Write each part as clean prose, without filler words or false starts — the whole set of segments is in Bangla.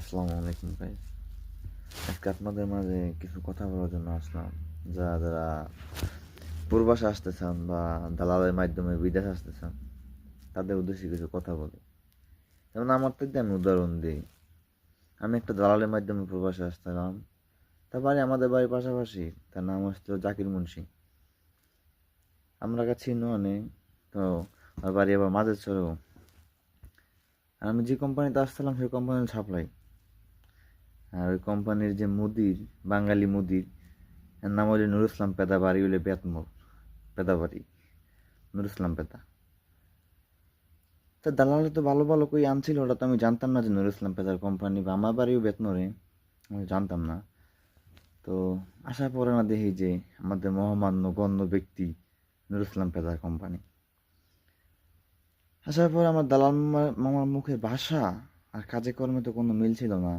আসসালামু আলাইকুম ভাই। আজকে আপনাদের মাঝে কিছু কথা বলার জন্য আসলাম। যারা প্রবাসে আসতে চান বা দালালের মাধ্যমে বিদেশ আসতে চান, তাদের উদ্দেশ্যে কিছু কথা বলি। যেমন আমার থেকে আমি উদাহরণ দিই। আমি একটা দালালের মাধ্যমে প্রবাসে আসছিলাম। তার বাড়ি আমাদের বাড়ির পাশাপাশি। তার নাম হচ্ছে জাকির মুন্সি। আমরা কাছে চিনি অনেক। তো আমার বাড়ি আবার মাঝের চড়েও। আর আমি যে কোম্পানিতে আসছিলাম সেই কোম্পানির সাপ্লাই। আর ওই কোম্পানির যে মুদির, বাঙালি মুদির, এর নাম হলো নুর ইসলাম পেদা, বাড়ি হইলে বেতমোর পেদা বাড়ি, নুর ইসলাম পেদা। তা দালালে তো ভালো ভালো কই আনছিল, ওটা তো আমি জানতাম না যে নুর ইসলাম পেদার কোম্পানি, বা আমার বাড়িও বেতনোরে, আমি জানতাম না। তো আসার পরে না দেখি যে আমাদের মহামান্য গণ্য ব্যক্তি নুর ইসলাম পেদার কোম্পানি। আসার পরে আমার দালাল মামার মুখের ভাষা আর কাজে কর্মে তো কোনো মিল ছিল না।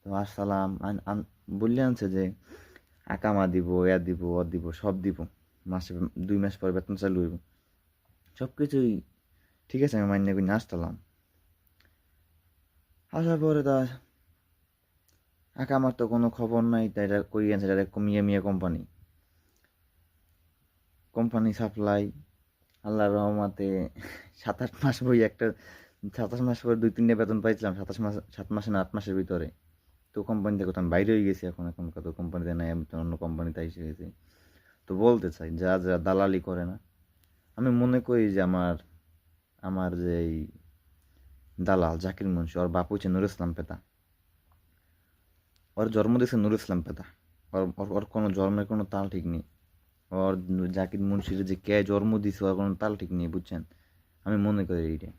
তো আসসালাম বললে আনছে যে আকামা দিব, এয়া দিব, ও দিব, সব দিব, মাসে 2 মাস পর বেতন চালু হইব, সব কিছুই ঠিক আছে। আমি মান্য করে আসতাম। আসার পরে তার আকামার তো কোনো খবর নাই, তাই এটা কই আনছে, এটা কমিয়ে মিয়া কোম্পানি, কোম্পানি সাপ্লাই। আল্লাহর রহমতে 7-8 মাস বই একটা, 27 মাস পরে 2-3টা বেতন পাইছিলাম, 27 মাস, 7 মাসে না 8 মাসের ভিতরে। তো কোম্পানি থেকে তো আমি বাইরে হয়ে গেছি, এখন কত কোম্পানিতে নাই, আমি তো অন্য কোম্পানিতে এসে গেছি। তো বলতে চাই, যা যা দালালি করে না, আমি মনে করি যে আমার আমার যে এই দালাল জাকির মুন্সি, ওর বাপ হচ্ছে নুর ইসলাম পেতা। ওর জন্ম দিয়েছে নুর ইসলাম পেতা। ওর কোনো জন্মের কোনো তাল ঠিক নেই। ওর জাকির মুন্সির যে কে জন্ম দিছে, ওর কোনো তাল ঠিক নেই, বুঝছেন? আমি মনে করি এইটা,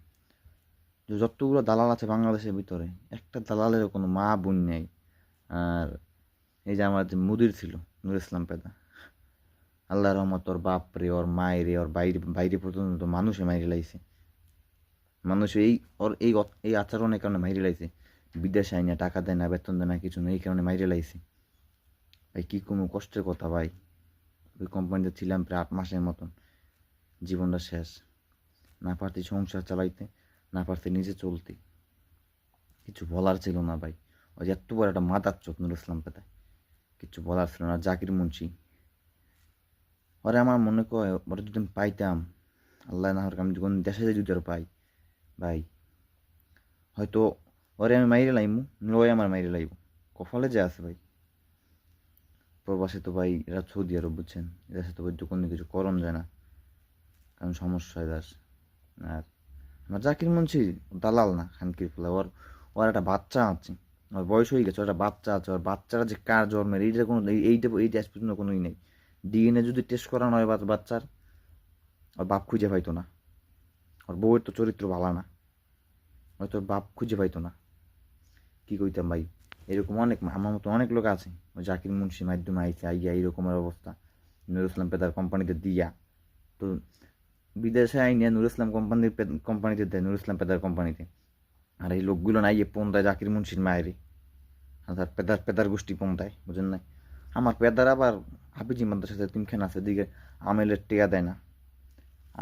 যে যতগুলো দালাল আছে বাংলাদেশের ভিতরে, একটা দালালের কোনো মা বোন নেই। আর এই যে আমার যে মুদির ছিল নুর ইসলাম পেদা, আল্লাহ রহমত, ওর বাপ রে, ওর মায়ের রে, ওর বাইরে বাইরে পর্যন্ত মানুষে মাইরে লাইছে। মানুষ এই আচরণের কারণে মাইরে লাইছে। বিদেশে আইনা টাকা দেয় না, বেতন দেয় না, কিছু নেই, এই কারণে মাইরে লাইছে। ভাই কি কোনো কষ্টের কথা ভাই। ওই কোম্পানিতে ছিলাম প্রায় 8 মাসের মতন, জীবনটা শেষ। না পারছি সংসার চালাইতে, না পারছি নিজে চলতে, কিছু বলার ছিল না ভাই। ওই যে এত বড় একটা মাদার চোখ নুর ইসলাম পেতায়, কিছু বলার ছিল না। জাকির মুন্সি, ওরে আমার মনে কয়, ওরা যদি আমি পাইতাম, আল্লাহ না হোক আমি যখন দেশে যদি আর পাই ভাই, হয়তো ওরে আমি মাইরে লাইমু, ওই আমার মাইরে লাইব, কপালে যে আছে ভাই। প্রবাসে তো ভাই এরা সৌদি আরব, বুঝছেন, এদের সাথে ভাই কোনো কিছু করণ যায় না, কারণ সমস্যা হয় দাস। আর আমার জাকির মুন্সি দালাল না, খানকির ফেলা। ওর একটা বাচ্চা আছে, ওর বয়স হয়ে গেছে, ওর একটা বাচ্চা আছে। ওর বাচ্চারা যে কার জন্মের, এইটা কোনো এইটা আজ পর্যন্ত কোনোই নেই। ডিএনএ যদি টেস্ট করানো হয় বাচ্চার, ওর বাপ খুঁজে পাইতো না। ওর বউয়ের তো চরিত্র ভালো না, হয়তো ওর বাপ খুঁজে পাইতো না। কি কইতাম ভাই, এরকম অনেক আমার মতো অনেক লোক আছে। ওই জাকির মুন্সি মাধ্যমে আইছে, আইয়া এইরকমের অবস্থা, নুর ইসলাম পেদার কোম্পানিতে দিয়া। তো বিদেশে আইনিয়া নুর ইসলাম কোম্পানিতে দেয়, নুর ইসলাম পেদার কোম্পানিতে। আর এই লোকগুলো নাই ইয়ে পৌঁছায় জাকির মুন্সির মায়েরই, আর পেদার পেদার গোষ্ঠী পৌঁছায়, বুঝেন না? আমার পেদার আবার হাফিজি মাদ্রাসাতে তিনখান আছে, এদিকে আমেলের টেয়া দেয় না।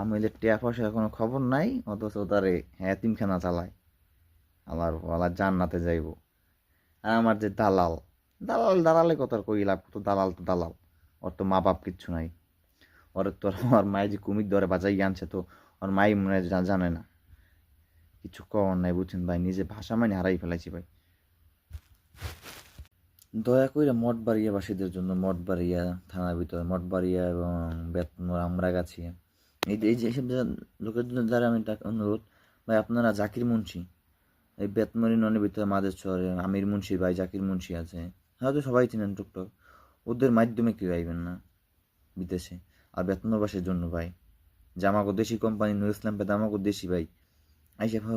আমেলের টেয়া পয়সা কোনো খবর নাই, অথচ তারে হ্যাঁ তিনখানা চালায়। আমার বলা জান্নাতে যাইব। আর আমার যে দালাল, দালালে কত আর কই লাভ, তো দালাল তো দালাল। ওর তো মা বাপ কিচ্ছু নাই। ওর তো ওর মায়ে যে কুমির ধরে বাজাই আনছে, তো ওর মাই মনে হয় জানে না, কিছু কর নাই, বুঝছেন ভাই। নিজে ভাষা মানে হারাই ফেলাইছি ভাই। দয়া করে মঠবাড়িয়াবাসীদের জন্য, মঠবাড়িয়া থানার ভিতরে মঠবাড়িয়া এবং বেতনূর, আমরাগাছি, এই যে এইসব লোকের জন্য যারা আমি অনুরোধ, ভাই আপনারা জাকির মুন্সি, এই বেতমরি ননের ভিতরে মাদের শহরে আমির মুন্সির ভাই জাকির মুন্সি আছে, হয়তো সবাই চিনেন টুকটাক, ওদের মাধ্যমে কেউ আইবেন না বিদেশে। আর বেতনবাসের জন্য ভাই, যে আমাকে দেশি কোম্পানি নুর ইসলাম পেদা, আমাকে দেশি ভাই, আইসে ভাই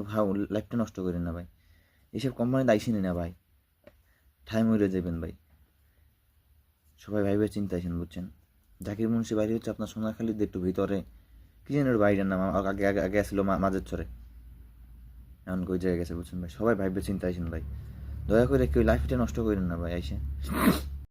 লাইফটা নষ্ট করেন না ভাই। এইসব কোম্পানিতে আইসিনি না ভাই, ঠাই মরে যাবেন ভাই। সবাই ভাইবে চিন্তা আইসেন, বুঝছেন? জাকির মুন্সি বাড়ি হচ্ছে আপনার সোনাখালীর একটু ভিতরে, কি যেন ওর বাইরের নাম, আগে আগে আগে আসছিল মাঝের চরে, এমন কই জায়গায় গেছে, বুঝছেন ভাই? সবাই ভাইবে চিন্তা আইসেন ভাই, দয়া করে কেউ লাইফটা নষ্ট করেন না ভাই আইসে।